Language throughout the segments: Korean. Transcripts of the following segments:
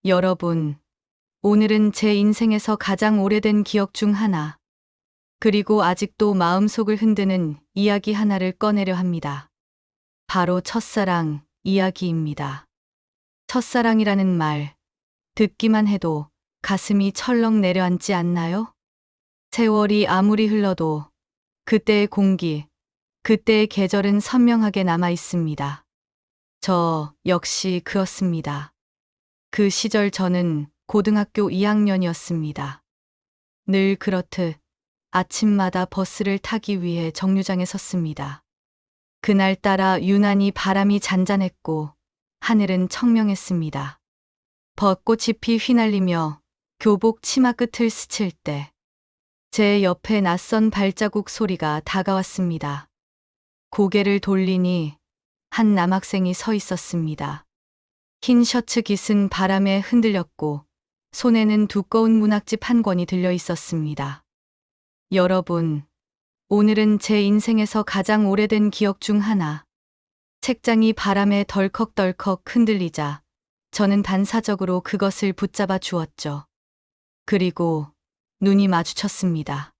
여러분, 오늘은 제 인생에서 가장 오래된 기억 중 하나, 그리고 아직도 마음속을 흔드는 이야기 하나를 꺼내려 합니다. 바로 첫사랑 이야기입니다. 첫사랑이라는 말, 듣기만 해도 가슴이 철렁 내려앉지 않나요? 세월이 아무리 흘러도 그때의 공기, 그때의 계절은 선명하게 남아 있습니다. 저 역시 그렇습니다. 그 시절 저는 고등학교 2학년이었습니다. 늘 그렇듯 아침마다 버스를 타기 위해 정류장에 섰습니다. 그날따라 유난히 바람이 잔잔했고 하늘은 청명했습니다. 벚꽃잎이 휘날리며 교복 치마 끝을 스칠 때 제 옆에 낯선 발자국 소리가 다가왔습니다. 고개를 돌리니 한 남학생이 서 있었습니다. 흰 셔츠 깃은 바람에 흔들렸고 손에는 두꺼운 문학집 한 권이 들려 있었습니다. 여러분, 오늘은 제 인생에서 가장 오래된 기억 중 하나. 책장이 바람에 덜컥덜컥 흔들리자 저는 반사적으로 그것을 붙잡아 주었죠. 그리고 눈이 마주쳤습니다.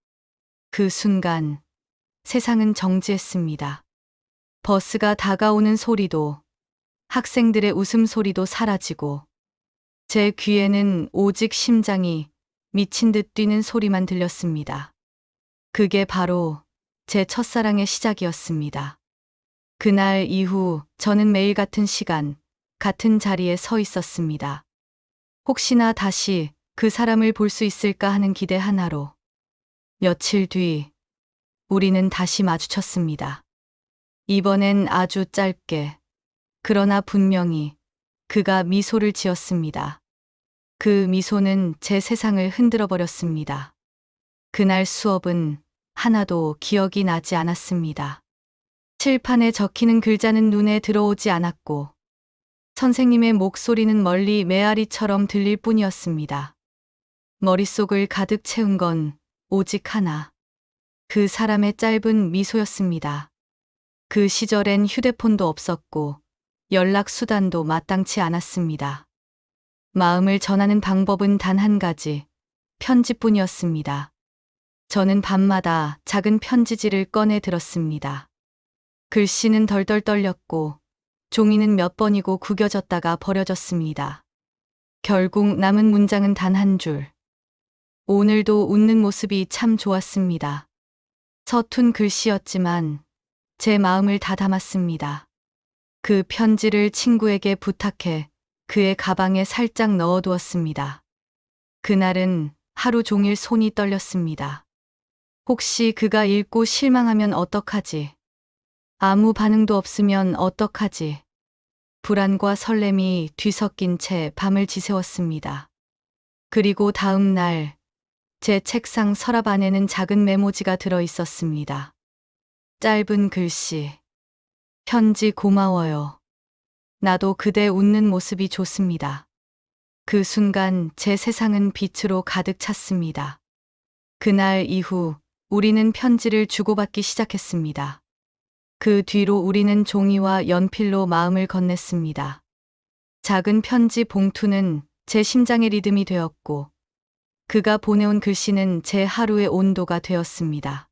그 순간 세상은 정지했습니다. 버스가 다가오는 소리도, 학생들의 웃음소리도 사라지고 제 귀에는 오직 심장이 미친 듯 뛰는 소리만 들렸습니다. 그게 바로 제 첫사랑의 시작이었습니다. 그날 이후 저는 매일 같은 시간, 같은 자리에 서 있었습니다. 혹시나 다시 그 사람을 볼 수 있을까 하는 기대 하나로. 며칠 뒤 우리는 다시 마주쳤습니다. 이번엔 아주 짧게, 그러나 분명히 그가 미소를 지었습니다. 그 미소는 제 세상을 흔들어 버렸습니다. 그날 수업은 하나도 기억이 나지 않았습니다. 칠판에 적히는 글자는 눈에 들어오지 않았고 선생님의 목소리는 멀리 메아리처럼 들릴 뿐이었습니다. 머릿속을 가득 채운 건 오직 하나. 그 사람의 짧은 미소였습니다. 그 시절엔 휴대폰도 없었고 연락 수단도 마땅치 않았습니다. 마음을 전하는 방법은 단 한 가지, 편지뿐이었습니다. 저는 밤마다 작은 편지지를 꺼내 들었습니다. 글씨는 덜덜 떨렸고 종이는 몇 번이고 구겨졌다가 버려졌습니다. 결국 남은 문장은 단 한 줄. 오늘도 웃는 모습이 참 좋았습니다. 서툰 글씨였지만 제 마음을 다 담았습니다. 그 편지를 친구에게 부탁해 그의 가방에 살짝 넣어두었습니다. 그날은 하루 종일 손이 떨렸습니다. 혹시 그가 읽고 실망하면 어떡하지? 아무 반응도 없으면 어떡하지? 불안과 설렘이 뒤섞인 채 밤을 지새웠습니다. 그리고 다음 날 제 책상 서랍 안에는 작은 메모지가 들어 있었습니다. 짧은 글씨. 편지 고마워요. 나도 그대 웃는 모습이 좋습니다. 그 순간 제 세상은 빛으로 가득 찼습니다. 그날 이후 우리는 편지를 주고받기 시작했습니다. 그 뒤로 우리는 종이와 연필로 마음을 건넸습니다. 작은 편지 봉투는 제 심장의 리듬이 되었고 그가 보내온 글씨는 제 하루의 온도가 되었습니다.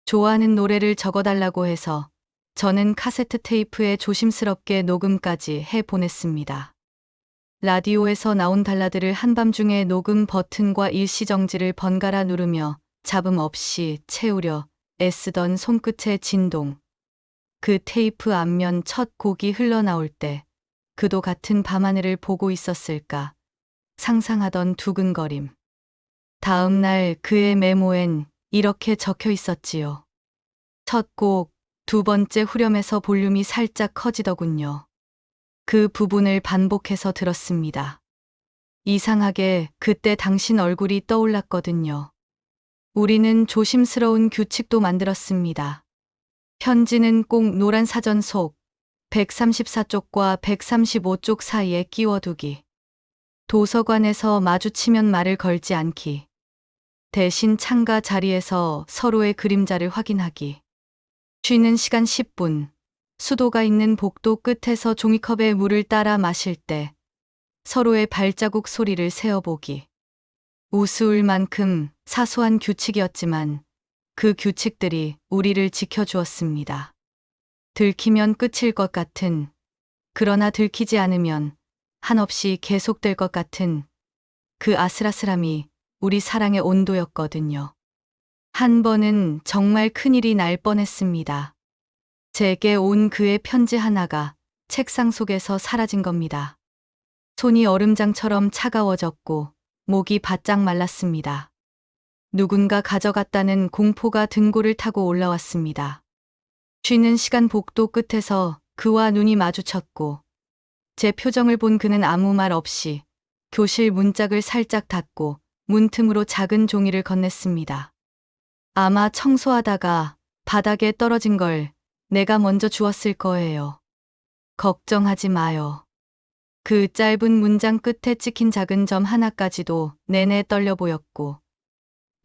좋아하는 노래를 적어달라고 해서 저는 카세트 테이프에 조심스럽게 녹음까지 해 보냈습니다. 라디오에서 나온 발라드를 한밤중에 녹음 버튼과 일시정지를 번갈아 누르며 잡음 없이 채우려 애쓰던 손끝의 진동. 그 테이프 앞면 첫 곡이 흘러나올 때 그도 같은 밤하늘을 보고 있었을까 상상하던 두근거림. 다음 날 그의 메모엔 이렇게 적혀 있었지요. 첫 곡, 두 번째 후렴에서 볼륨이 살짝 커지더군요. 그 부분을 반복해서 들었습니다. 이상하게 그때 당신 얼굴이 떠올랐거든요. 우리는 조심스러운 규칙도 만들었습니다. 편지는 꼭 노란 사전 속 134쪽과 135쪽 사이에 끼워두기. 도서관에서 마주치면 말을 걸지 않기. 대신 창가 자리에서 서로의 그림자를 확인하기. 쉬는 시간 10분. 수도가 있는 복도 끝에서 종이컵에 물을 따라 마실 때 서로의 발자국 소리를 세어보기. 우스울 만큼 사소한 규칙이었지만 그 규칙들이 우리를 지켜주었습니다. 들키면 끝일 것 같은, 그러나 들키지 않으면 한없이 계속될 것 같은 그 아슬아슬함이 우리 사랑의 온도였거든요. 한 번은 정말 큰일이 날 뻔했습니다. 제게 온 그의 편지 하나가 책상 속에서 사라진 겁니다. 손이 얼음장처럼 차가워졌고 목이 바짝 말랐습니다. 누군가 가져갔다는 공포가 등골을 타고 올라왔습니다. 쉬는 시간 복도 끝에서 그와 눈이 마주쳤고 제 표정을 본 그는 아무 말 없이 교실 문짝을 살짝 닫고 문틈으로 작은 종이를 건넸습니다. 아마 청소하다가 바닥에 떨어진 걸 내가 먼저 주웠을 거예요. 걱정하지 마요. 그 짧은 문장 끝에 찍힌 작은 점 하나까지도 내내 떨려 보였고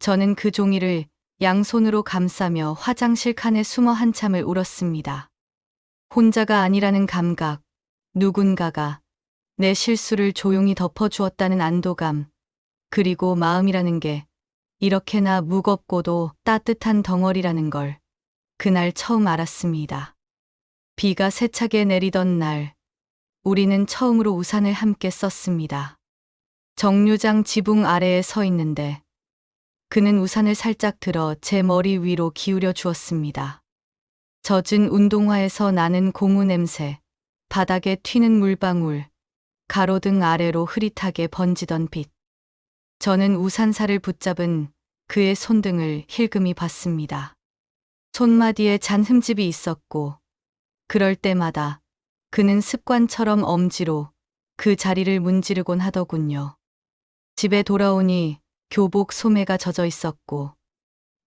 저는 그 종이를 양손으로 감싸며 화장실 칸에 숨어 한참을 울었습니다. 혼자가 아니라는 감각, 누군가가 내 실수를 조용히 덮어주었다는 안도감, 그리고 마음이라는 게 이렇게나 무겁고도 따뜻한 덩어리라는 걸 그날 처음 알았습니다. 비가 세차게 내리던 날, 우리는 처음으로 우산을 함께 썼습니다. 정류장 지붕 아래에 서 있는데 그는 우산을 살짝 들어 제 머리 위로 기울여 주었습니다. 젖은 운동화에서 나는 고무 냄새, 바닥에 튀는 물방울, 가로등 아래로 흐릿하게 번지던 빛. 저는 우산살을 붙잡은 그의 손등을 힐끔히 봤습니다. 손마디에 잔 흠집이 있었고 그럴 때마다 그는 습관처럼 엄지로 그 자리를 문지르곤 하더군요. 집에 돌아오니 교복 소매가 젖어 있었고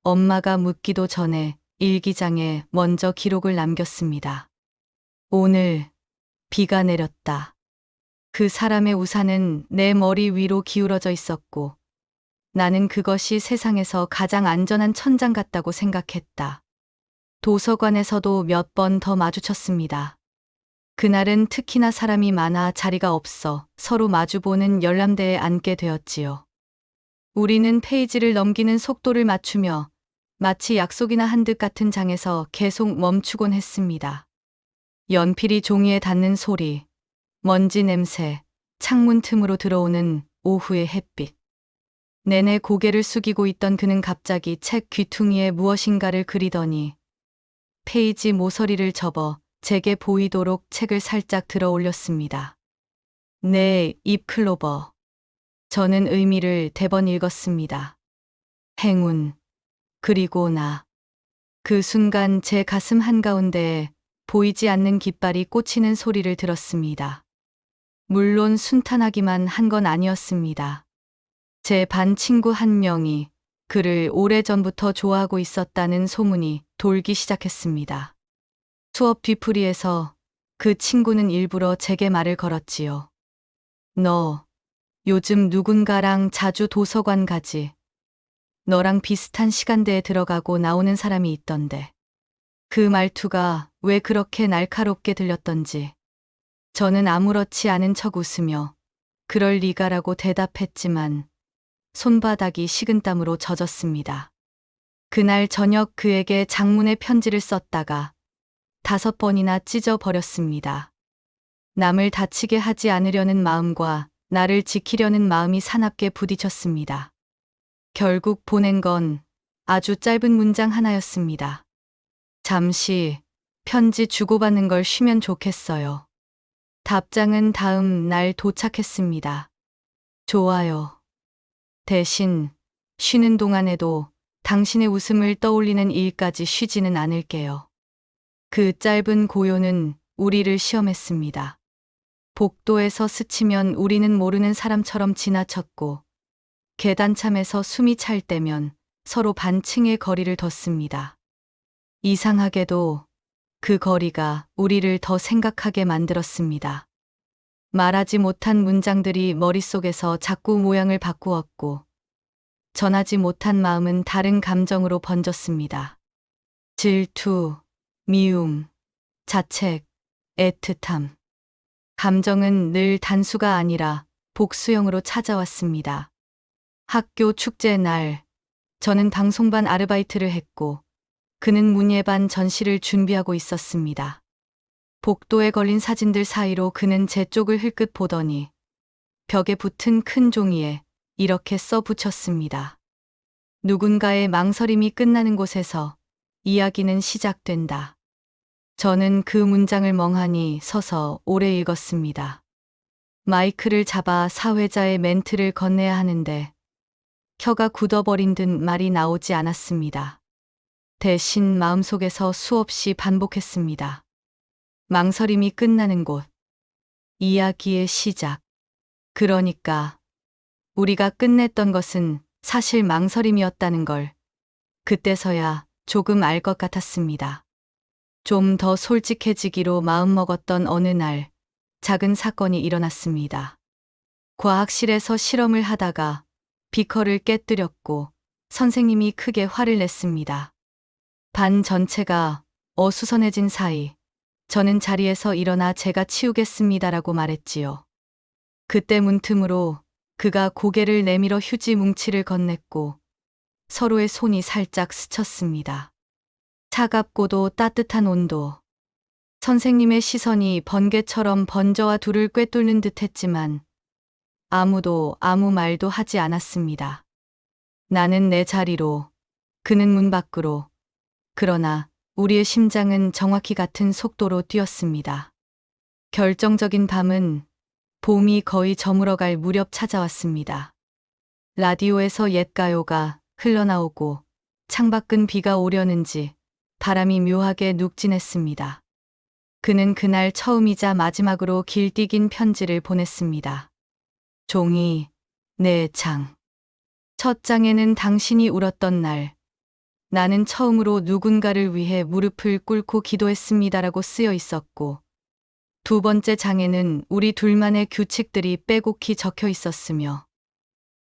엄마가 묻기도 전에 일기장에 먼저 기록을 남겼습니다. 오늘 비가 내렸다. 그 사람의 우산은 내 머리 위로 기울어져 있었고 나는 그것이 세상에서 가장 안전한 천장 같다고 생각했다. 도서관에서도 몇 번 더 마주쳤습니다. 그날은 특히나 사람이 많아 자리가 없어 서로 마주보는 열람대에 앉게 되었지요. 우리는 페이지를 넘기는 속도를 맞추며 마치 약속이나 한 듯 같은 장에서 계속 멈추곤 했습니다. 연필이 종이에 닿는 소리, 먼지 냄새, 창문 틈으로 들어오는 오후의 햇빛. 내내 고개를 숙이고 있던 그는 갑자기 책 귀퉁이에 무엇인가를 그리더니 페이지 모서리를 접어 제게 보이도록 책을 살짝 들어 올렸습니다. 네, 잎클로버. 저는 의미를 대번 읽었습니다. 행운, 그리고 나. 그 순간 제 가슴 한가운데에 보이지 않는 깃발이 꽂히는 소리를 들었습니다. 물론 순탄하기만 한 건 아니었습니다. 제 반 친구 한 명이 그를 오래전부터 좋아하고 있었다는 소문이 돌기 시작했습니다. 수업 뒤풀이에서 그 친구는 일부러 제게 말을 걸었지요. 너 요즘 누군가랑 자주 도서관 가지. 너랑 비슷한 시간대에 들어가고 나오는 사람이 있던데. 그 말투가 왜 그렇게 날카롭게 들렸던지. 저는 아무렇지 않은 척 웃으며 그럴 리가라고 대답했지만 손바닥이 식은땀으로 젖었습니다. 그날 저녁 그에게 장문의 편지를 썼다가 5번이나 찢어버렸습니다. 남을 다치게 하지 않으려는 마음과 나를 지키려는 마음이 사납게 부딪혔습니다. 결국 보낸 건 아주 짧은 문장 하나였습니다. 잠시 편지 주고받는 걸 쉬면 좋겠어요. 답장은 다음 날 도착했습니다. 좋아요. 대신 쉬는 동안에도 당신의 웃음을 떠올리는 일까지 쉬지는 않을게요. 그 짧은 고요는 우리를 시험했습니다. 복도에서 스치면 우리는 모르는 사람처럼 지나쳤고 계단참에서 숨이 찰 때면 서로 반층의 거리를 뒀습니다. 이상하게도 그 거리가 우리를 더 생각하게 만들었습니다. 말하지 못한 문장들이 머릿속에서 자꾸 모양을 바꾸었고 전하지 못한 마음은 다른 감정으로 번졌습니다. 질투, 미움, 자책, 애틋함. 감정은 늘 단수가 아니라 복수형으로 찾아왔습니다. 학교 축제 날, 저는 방송반 아르바이트를 했고, 그는 문예반 전시를 준비하고 있었습니다. 복도에 걸린 사진들 사이로 그는 제 쪽을 흘끗 보더니 벽에 붙은 큰 종이에 이렇게 써 붙였습니다. 누군가의 망설임이 끝나는 곳에서 이야기는 시작된다. 저는 그 문장을 멍하니 서서 오래 읽었습니다. 마이크를 잡아 사회자의 멘트를 건네야 하는데 혀가 굳어버린 듯 말이 나오지 않았습니다. 대신 마음속에서 수없이 반복했습니다. 망설임이 끝나는 곳. 이야기의 시작. 그러니까 우리가 끝냈던 것은 사실 망설임이었다는 걸 그때서야 조금 알 것 같았습니다. 좀 더 솔직해지기로 마음먹었던 어느 날 작은 사건이 일어났습니다. 과학실에서 실험을 하다가 비커를 깨뜨렸고 선생님이 크게 화를 냈습니다. 반 전체가 어수선해진 사이 저는 자리에서 일어나 제가 치우겠습니다라고 말했지요. 그때 문틈으로 그가 고개를 내밀어 휴지 뭉치를 건넸고 서로의 손이 살짝 스쳤습니다. 차갑고도 따뜻한 온도. 선생님의 시선이 번개처럼 번저와 둘을 꿰뚫는 듯했지만 아무도 아무 말도 하지 않았습니다. 나는 내 자리로, 그는 문 밖으로. 그러나 우리의 심장은 정확히 같은 속도로 뛰었습니다. 결정적인 밤은 봄이 거의 저물어갈 무렵 찾아왔습니다. 라디오에서 옛 가요가 흘러나오고 창밖은 비가 오려는지 바람이 묘하게 눅진했습니다. 그는 그날 처음이자 마지막으로 길디긴 편지를 보냈습니다. 종이 4장. 첫 장에는 당신이 울었던 날, 나는 처음으로 누군가를 위해 무릎을 꿇고 기도했습니다라고 쓰여 있었고, 두 번째 장에는 우리 둘만의 규칙들이 빼곡히 적혀 있었으며,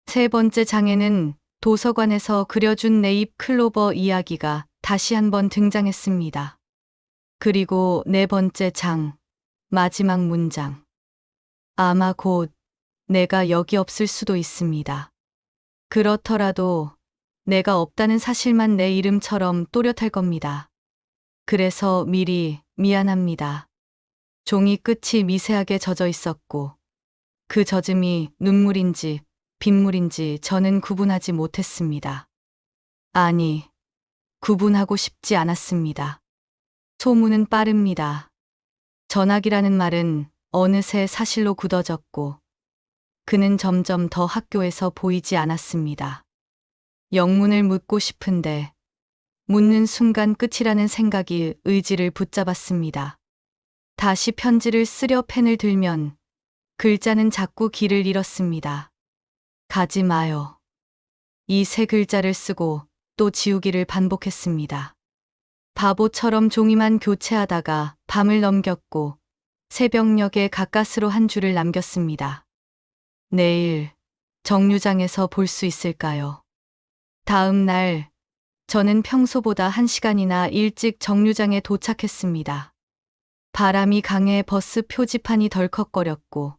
세 번째 장에는 도서관에서 그려준 네잎 클로버 이야기가 다시 한번 등장했습니다. 그리고 네 번째 장, 마지막 문장. 아마 곧 내가 여기 없을 수도 있습니다. 그렇더라도 내가 없다는 사실만 내 이름처럼 또렷할 겁니다. 그래서 미리 미안합니다. 종이 끝이 미세하게 젖어 있었고 그 젖음이 눈물인지 빗물인지 저는 구분하지 못했습니다. 아니, 구분하고 싶지 않았습니다. 소문은 빠릅니다. 전학이라는 말은 어느새 사실로 굳어졌고 그는 점점 더 학교에서 보이지 않았습니다. 영문을 묻고 싶은데 묻는 순간 끝이라는 생각이 의지를 붙잡았습니다. 다시 편지를 쓰려 펜을 들면 글자는 자꾸 길을 잃었습니다. 가지 마요. 이 세 글자를 쓰고 또 지우기를 반복했습니다. 바보처럼 종이만 교체하다가 밤을 넘겼고 새벽녘에 가까스로 한 줄을 남겼습니다. 내일 정류장에서 볼 수 있을까요? 다음 날 저는 평소보다 1시간이나 일찍 정류장에 도착했습니다. 바람이 강해 버스 표지판이 덜컥거렸고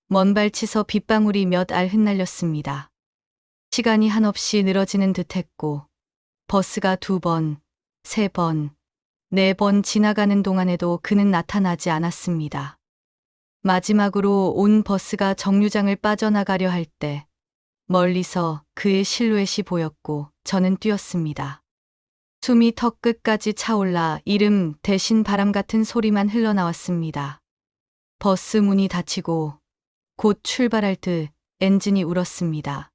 먼 발치서 빗방울이 몇 알 흩날렸습니다. 시간이 한없이 늘어지는 듯했고 버스가 2번, 3번, 4번 지나가는 동안에도 그는 나타나지 않았습니다. 마지막으로 온 버스가 정류장을 빠져나가려 할 때 멀리서 그의 실루엣이 보였고 저는 뛰었습니다. 숨이 턱 끝까지 차올라 이름 대신 바람 같은 소리만 흘러나왔습니다. 버스 문이 닫히고 곧 출발할 듯 엔진이 울었습니다.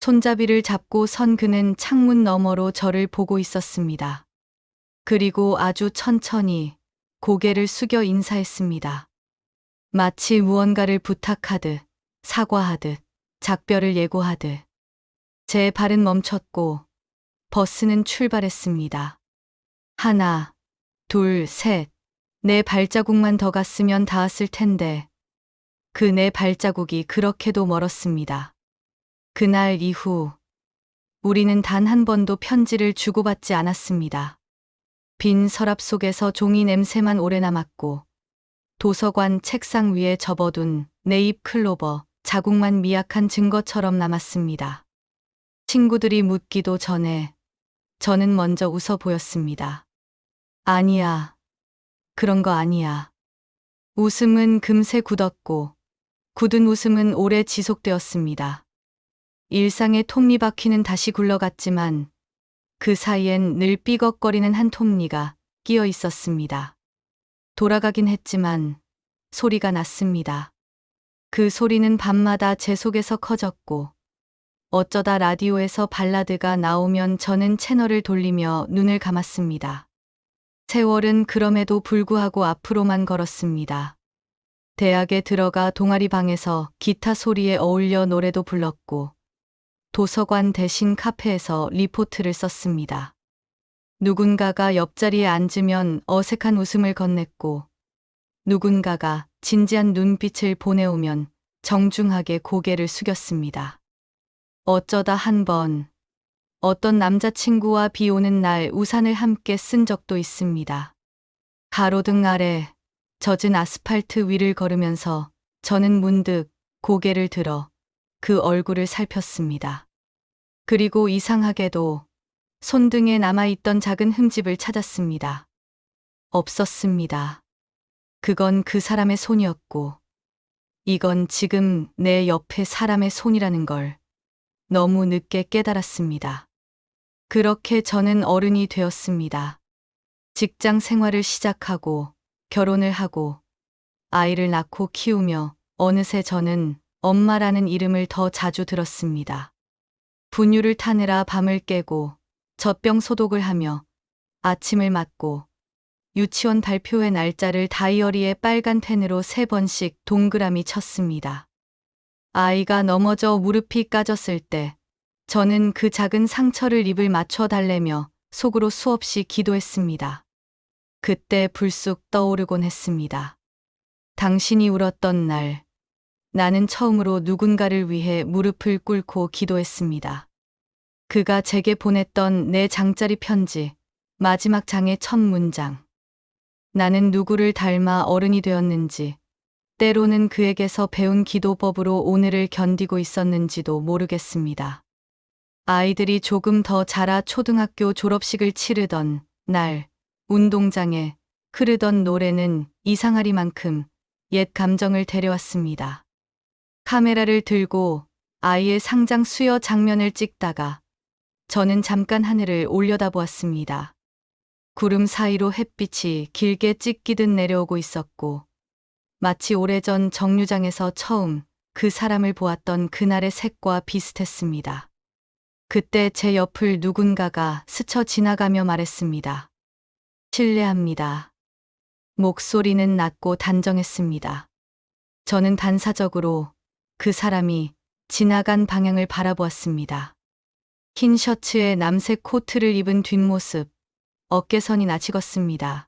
손잡이를 잡고 선 그는 창문 너머로 저를 보고 있었습니다. 그리고 아주 천천히 고개를 숙여 인사했습니다. 마치 무언가를 부탁하듯, 사과하듯, 작별을 예고하듯. 제 발은 멈췄고 버스는 출발했습니다. 하나, 둘, 셋, 네 발자국만 더 갔으면 닿았을 텐데 그 네 발자국이 그렇게도 멀었습니다. 그날 이후 우리는 단 한 번도 편지를 주고받지 않았습니다. 빈 서랍 속에서 종이 냄새만 오래 남았고 도서관 책상 위에 접어둔 네잎 클로버 자국만 미약한 증거처럼 남았습니다. 친구들이 묻기도 전에 저는 먼저 웃어 보였습니다. 아니야. 그런 거 아니야. 웃음은 금세 굳었고 굳은 웃음은 오래 지속되었습니다. 일상의 톱니바퀴는 다시 굴러갔지만 그 사이엔 늘 삐걱거리는 한 톱니가 끼어 있었습니다. 돌아가긴 했지만 소리가 났습니다. 그 소리는 밤마다 제 속에서 커졌고 어쩌다 라디오에서 발라드가 나오면 저는 채널을 돌리며 눈을 감았습니다. 세월은 그럼에도 불구하고 앞으로만 걸었습니다. 대학에 들어가 동아리방에서 기타 소리에 어울려 노래도 불렀고 도서관 대신 카페에서 리포트를 썼습니다. 누군가가 옆자리에 앉으면 어색한 웃음을 건넸고 누군가가 진지한 눈빛을 보내오면 정중하게 고개를 숙였습니다. 어쩌다 한 번 어떤 남자친구와 비 오는 날 우산을 함께 쓴 적도 있습니다. 가로등 아래 젖은 아스팔트 위를 걸으면서 저는 문득 고개를 들어 그 얼굴을 살폈습니다. 그리고 이상하게도 손등에 남아있던 작은 흠집을 찾았습니다. 없었습니다. 그건 그 사람의 손이었고, 이건 지금 내 옆에 사람의 손이라는 걸 너무 늦게 깨달았습니다. 그렇게 저는 어른이 되었습니다. 직장 생활을 시작하고, 결혼을 하고, 아이를 낳고 키우며 어느새 저는 엄마라는 이름을 더 자주 들었습니다. 분유를 타느라 밤을 깨고 젖병 소독을 하며 아침을 맞고 유치원 발표회 날짜를 다이어리에 빨간 펜으로 3번씩 동그라미 쳤습니다. 아이가 넘어져 무릎이 까졌을 때 저는 그 작은 상처를 입을 맞춰 달래며 속으로 수없이 기도했습니다. 그때 불쑥 떠오르곤 했습니다. 당신이 울었던 날, 나는 처음으로 누군가를 위해 무릎을 꿇고 기도했습니다. 그가 제게 보냈던 내 장짜리 편지, 마지막 장의 첫 문장. 나는 누구를 닮아 어른이 되었는지, 때로는 그에게서 배운 기도법으로 오늘을 견디고 있었는지도 모르겠습니다. 아이들이 조금 더 자라 초등학교 졸업식을 치르던 날, 운동장에 흐르던 노래는 이상하리만큼 옛 감정을 데려왔습니다. 카메라를 들고 아이의 상장 수여 장면을 찍다가 저는 잠깐 하늘을 올려다보았습니다. 구름 사이로 햇빛이 길게 찢기듯 내려오고 있었고 마치 오래전 정류장에서 처음 그 사람을 보았던 그날의 색과 비슷했습니다. 그때 제 옆을 누군가가 스쳐 지나가며 말했습니다. 실례합니다. 목소리는 낮고 단정했습니다. 저는 반사적으로 그 사람이 지나간 방향을 바라보았습니다. 흰 셔츠에 남색 코트를 입은 뒷모습, 어깨선이 나직었습니다.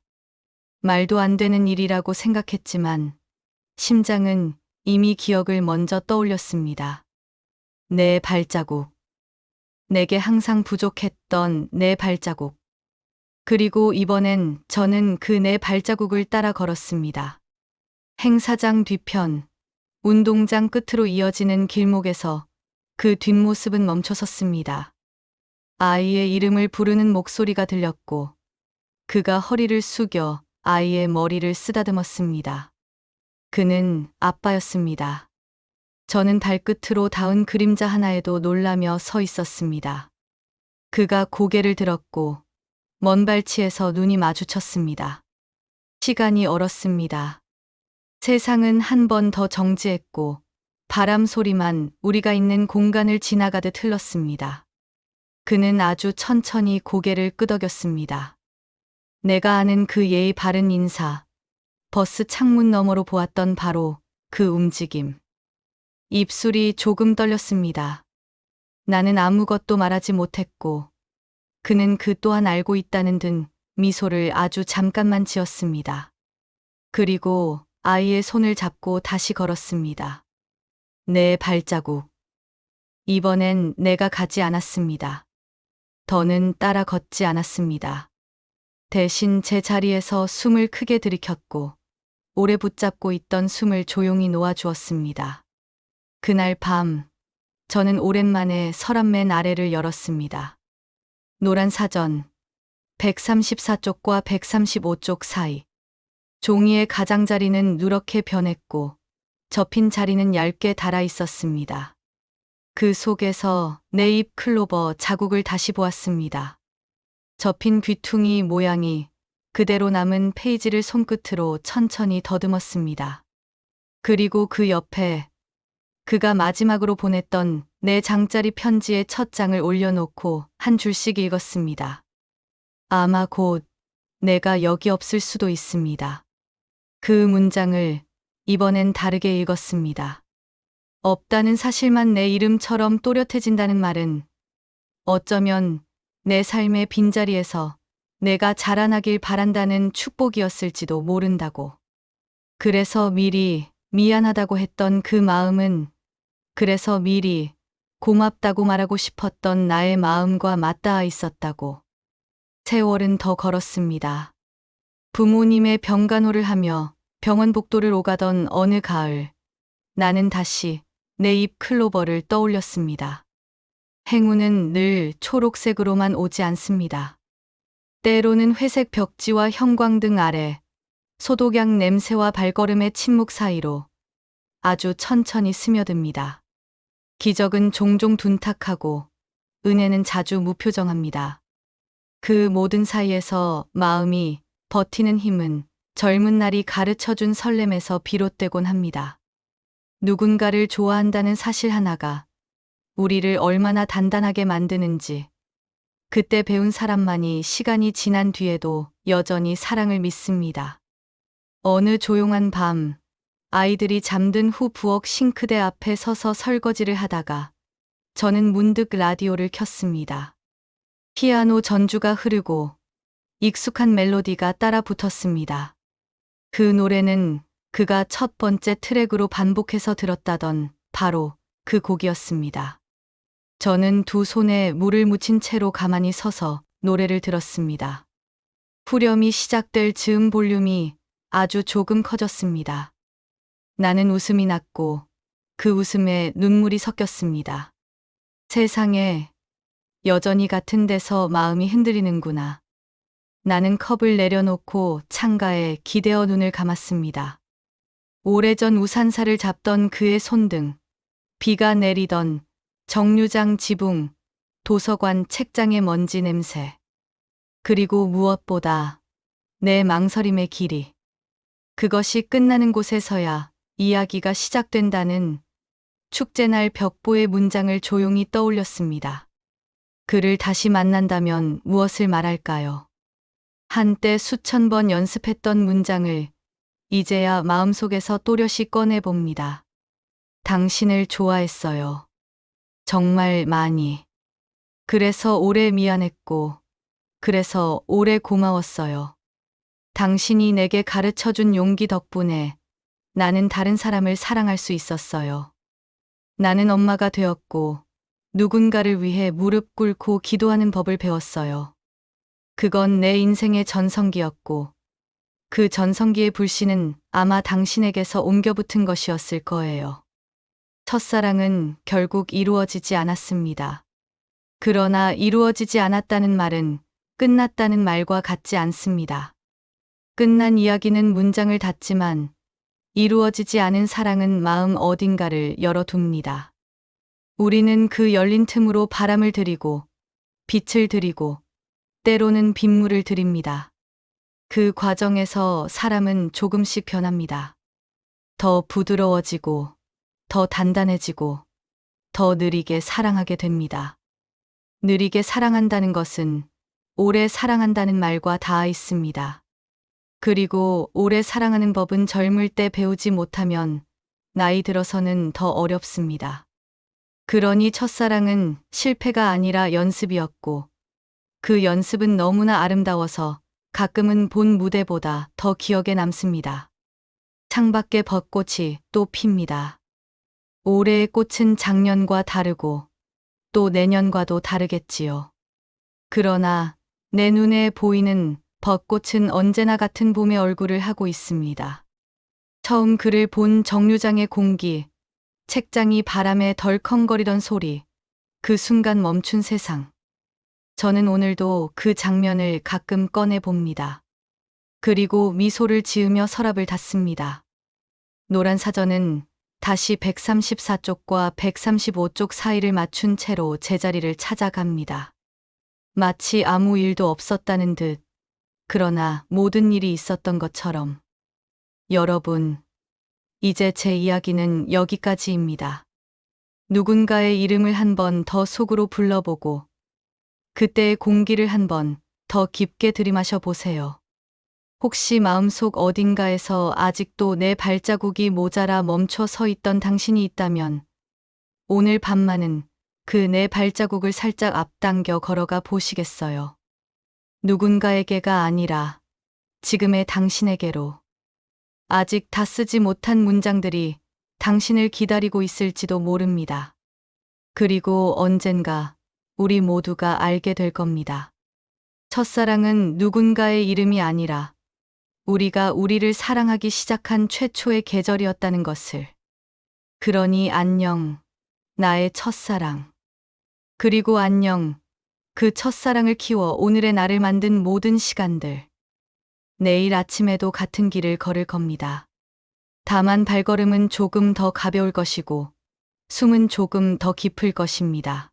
말도 안 되는 일이라고 생각했지만 심장은 이미 기억을 먼저 떠올렸습니다. 내 발자국. 내게 항상 부족했던 내 발자국. 그리고 이번엔 저는 그 내 발자국을 따라 걸었습니다. 행사장 뒤편, 운동장 끝으로 이어지는 길목에서 그 뒷모습은 멈춰섰습니다. 아이의 이름을 부르는 목소리가 들렸고 그가 허리를 숙여 아이의 머리를 쓰다듬었습니다. 그는 아빠였습니다. 저는 발끝으로 닿은 그림자 하나에도 놀라며 서 있었습니다. 그가 고개를 들었고 먼 발치에서 눈이 마주쳤습니다. 시간이 얼었습니다. 세상은 한 번 더 정지했고 바람 소리만 우리가 있는 공간을 지나가듯 흘렀습니다. 그는 아주 천천히 고개를 끄덕였습니다. 내가 아는 그 예의 바른 인사, 버스 창문 너머로 보았던 바로 그 움직임. 입술이 조금 떨렸습니다. 나는 아무것도 말하지 못했고 그는 그 또한 알고 있다는 등 미소를 아주 잠깐만 지었습니다. 그리고 아이의 손을 잡고 다시 걸었습니다. 내 발자국. 이번엔 내가 가지 않았습니다. 더는 따라 걷지 않았습니다. 대신 제 자리에서 숨을 크게 들이켰고 오래 붙잡고 있던 숨을 조용히 놓아주었습니다. 그날 밤, 저는 오랜만에 서랍맨 아래를 열었습니다. 노란 사전, 134쪽과 135쪽 사이. 종이의 가장자리는 누렇게 변했고, 접힌 자리는 얇게 닳아 있었습니다. 그 속에서 내 잎 클로버 자국을 다시 보았습니다. 접힌 귀퉁이 모양이 그대로 남은 페이지를 손끝으로 천천히 더듬었습니다. 그리고 그 옆에 그가 마지막으로 보냈던 내 장짜리 편지의 첫 장을 올려놓고 한 줄씩 읽었습니다. 아마 곧 내가 여기 없을 수도 있습니다. 그 문장을 이번엔 다르게 읽었습니다. 없다는 사실만 내 이름처럼 또렷해진다는 말은 어쩌면 내 삶의 빈자리에서 내가 자라나길 바란다는 축복이었을지도 모른다고. 그래서 미리 미안하다고 했던 그 마음은, 그래서 미리 고맙다고 말하고 싶었던 나의 마음과 맞닿아 있었다고. 세월은 더 걸었습니다. 부모님의 병간호를 하며 병원 복도를 오가던 어느 가을, 나는 다시 내 잎 클로버를 떠올렸습니다. 행운은 늘 초록색으로만 오지 않습니다. 때로는 회색 벽지와 형광등 아래, 소독약 냄새와 발걸음의 침묵 사이로 아주 천천히 스며듭니다. 기적은 종종 둔탁하고 은혜는 자주 무표정합니다. 그 모든 사이에서 마음이 버티는 힘은 젊은 날이 가르쳐준 설렘에서 비롯되곤 합니다. 누군가를 좋아한다는 사실 하나가 우리를 얼마나 단단하게 만드는지, 그때 배운 사람만이 시간이 지난 뒤에도 여전히 사랑을 믿습니다. 어느 조용한 밤, 아이들이 잠든 후 부엌 싱크대 앞에 서서 설거지를 하다가 저는 문득 라디오를 켰습니다. 피아노 전주가 흐르고 익숙한 멜로디가 따라 붙었습니다. 그 노래는 그가 첫 번째 트랙으로 반복해서 들었다던 바로 그 곡이었습니다. 저는 두 손에 물을 묻힌 채로 가만히 서서 노래를 들었습니다. 후렴이 시작될 즈음 볼륨이 아주 조금 커졌습니다. 나는 웃음이 났고 그 웃음에 눈물이 섞였습니다. 세상에 여전히 같은 데서 마음이 흔들리는구나. 나는 컵을 내려놓고 창가에 기대어 눈을 감았습니다. 오래전 우산살을 잡던 그의 손등, 비가 내리던 정류장 지붕, 도서관 책장의 먼지 냄새, 그리고 무엇보다 내 망설임의 길이. 그것이 끝나는 곳에서야 이야기가 시작된다는 축제날 벽보의 문장을 조용히 떠올렸습니다. 그를 다시 만난다면 무엇을 말할까요? 한때 수천 번 연습했던 문장을 이제야 마음속에서 또렷이 꺼내봅니다. 당신을 좋아했어요. 정말 많이. 그래서 오래 미안했고, 그래서 오래 고마웠어요. 당신이 내게 가르쳐준 용기 덕분에 나는 다른 사람을 사랑할 수 있었어요. 나는 엄마가 되었고, 누군가를 위해 무릎 꿇고 기도하는 법을 배웠어요. 그건 내 인생의 전성기였고, 그 전성기의 불씨는 아마 당신에게서 옮겨붙은 것이었을 거예요. 첫사랑은 결국 이루어지지 않았습니다. 그러나 이루어지지 않았다는 말은 끝났다는 말과 같지 않습니다. 끝난 이야기는 문장을 닫지만 이루어지지 않은 사랑은 마음 어딘가를 열어둡니다. 우리는 그 열린 틈으로 바람을 들이고 빛을 들이고 때로는 빗물을 들입니다. 그 과정에서 사람은 조금씩 변합니다. 더 부드러워지고, 더 단단해지고, 더 느리게 사랑하게 됩니다. 느리게 사랑한다는 것은 오래 사랑한다는 말과 닿아 있습니다. 그리고 오래 사랑하는 법은 젊을 때 배우지 못하면 나이 들어서는 더 어렵습니다. 그러니 첫사랑은 실패가 아니라 연습이었고, 그 연습은 너무나 아름다워서 가끔은 본 무대보다 더 기억에 남습니다. 창밖에 벚꽃이 또 핍니다. 올해의 꽃은 작년과 다르고 또 내년과도 다르겠지요. 그러나 내 눈에 보이는 벚꽃은 언제나 같은 봄의 얼굴을 하고 있습니다. 처음 그를 본 정류장의 공기, 책장이 바람에 덜컹거리던 소리, 그 순간 멈춘 세상. 저는 오늘도 그 장면을 가끔 꺼내 봅니다. 그리고 미소를 지으며 서랍을 닫습니다. 노란 사전은 다시 134쪽과 135쪽 사이를 맞춘 채로 제자리를 찾아갑니다. 마치 아무 일도 없었다는 듯, 그러나 모든 일이 있었던 것처럼. 여러분, 이제 제 이야기는 여기까지입니다. 누군가의 이름을 한 번 더 속으로 불러보고, 그때의 공기를 한 번 더 깊게 들이마셔 보세요. 혹시 마음속 어딘가에서 아직도 내 발자국이 모자라 멈춰 서 있던 당신이 있다면, 오늘 밤만은 그 내 발자국을 살짝 앞당겨 걸어가 보시겠어요? 누군가에게가 아니라 지금의 당신에게로. 아직 다 쓰지 못한 문장들이 당신을 기다리고 있을지도 모릅니다. 그리고 언젠가 우리 모두가 알게 될 겁니다. 첫사랑은 누군가의 이름이 아니라 우리가 우리를 사랑하기 시작한 최초의 계절이었다는 것을. 그러니 안녕, 나의 첫사랑. 그리고 안녕, 그 첫사랑을 키워 오늘의 나를 만든 모든 시간들. 내일 아침에도 같은 길을 걸을 겁니다. 다만 발걸음은 조금 더 가벼울 것이고, 숨은 조금 더 깊을 것입니다.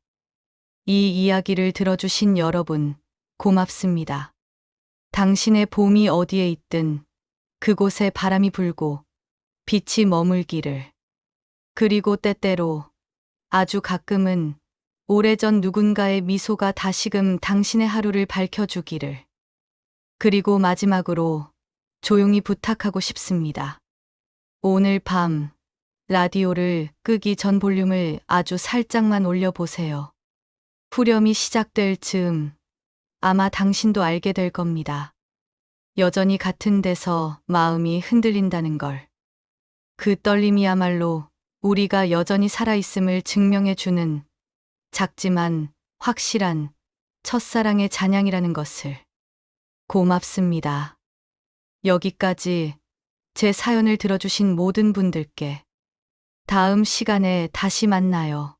이 이야기를 들어주신 여러분, 고맙습니다. 당신의 봄이 어디에 있든 그곳에 바람이 불고 빛이 머물기를. 그리고 때때로, 아주 가끔은 오래전 누군가의 미소가 다시금 당신의 하루를 밝혀주기를. 그리고 마지막으로 조용히 부탁하고 싶습니다. 오늘 밤 라디오를 끄기 전 볼륨을 아주 살짝만 올려보세요. 후렴이 시작될 즈음 아마 당신도 알게 될 겁니다. 여전히 같은 데서 마음이 흔들린다는 걸. 그 떨림이야말로 우리가 여전히 살아있음을 증명해주는 작지만 확실한 첫사랑의 잔향이라는 것을. 고맙습니다. 여기까지 제 사연을 들어주신 모든 분들께 다음 시간에 다시 만나요.